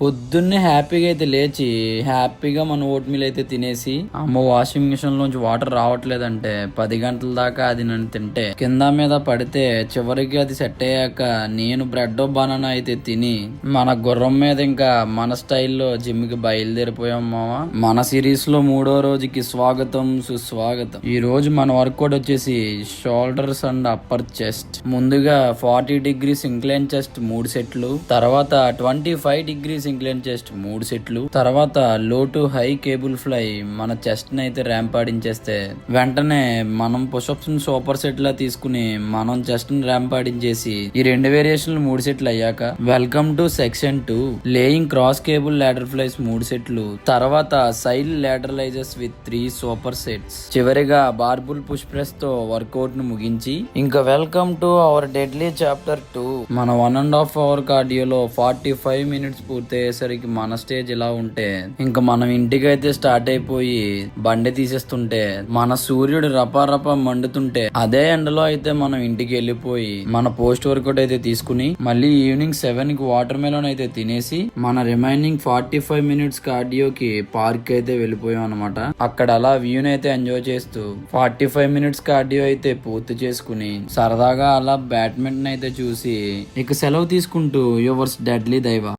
పొద్దున్నే హ్యాపీగా అయితే లేచి హ్యాపీగా మన ఓట్ మీల్ అయితే తినేసి అమ్మ వాషింగ్ మిషన్ లోంచి వాటర్ రావట్లేదంటే 10 గంటల దాకా అది నన్ను తింటే కింద మీద పడితే చివరికి అది సెట్ అయ్యాక నేను బ్రెడ్ బనానా అయితే తిని మన గుర్రం మీద ఇంకా మన స్టైల్లో జిమ్ కి బయలుదేరిపోయాం మామ. మన సిరీస్ లో 3వ రోజుకి స్వాగతం సుస్వాగతం. ఈ రోజు మన వర్కౌట్ వచ్చేసి షోల్డర్స్ అండ్ అప్పర్ చెస్ట్. ముందుగా 40 డిగ్రీస్ ఇంక్లైన్ చెస్ట్ 3 సెట్లు, తర్వాత 25 డిగ్రీస్ ఇంక్లైన్ చెస్ట్ 3 సెట్లు, తర్వాత లో టు హై కేబుల్ ఫ్లై మన చెస్ట్ ని అయితే ర్యాంపాడించేస్తే వెంటనే మనం పుషప్స్ ని సూపర్ సెట్ లా తీసుకుని మనం చెస్ట్ ని ర్యాంపాడించేసి ఈ 2 వేరియేషన్లు 3 సెట్లు అయ్యాక welcome to section 2 laying cross cable ladder flies 3 సెట్లు, తర్వాత సైడ్ లాటరలైజర్స్ విత్ 3 సూపర్ సెట్స్, చివరిగా బార్బుల్ పుష్ ప్రెస్ తో వర్కౌట్ ను ముగించి ఇంకా welcome to our deadly chapter 2. మన 1.5 అవర్ కార్డియోలో 45 మినిట్స్ పూర్తయ్యేసరికి మన స్టేజ్ ఇలా ఉంటే ఇంకా మనం ఇంటికి అయితే స్టార్ట్ అయిపోయి బండి తీసేస్తుంటే మన సూర్యుడు రపా మండుతుంటే అదే ఎండలో అయితే మనం ఇంటికి వెళ్ళిపోయి మన పోస్ట్ వర్కౌట్ అయితే తీసుకుని మళ్ళీ ఈవినింగ్ 7 కి వాటర్ మెలోన్ అయితే తినేసి మన రిమైనింగ్ 45 మినిట్స్ కార్డియోకి పార్క్ అయితే వెళ్ళిపోయాం అనమాట. అక్కడ అలా వ్యూని అయితే ఎంజాయ్ చేస్తూ 45 మినిట్స్ కార్డియో అయితే పూర్తి చేసుకుని సరదాగా అలా బ్యాడ్మింటన్ అయితే చూసి ఇక సెలవు తీసుకుంటూ యువర్స్ డెడ్లీ దైవ.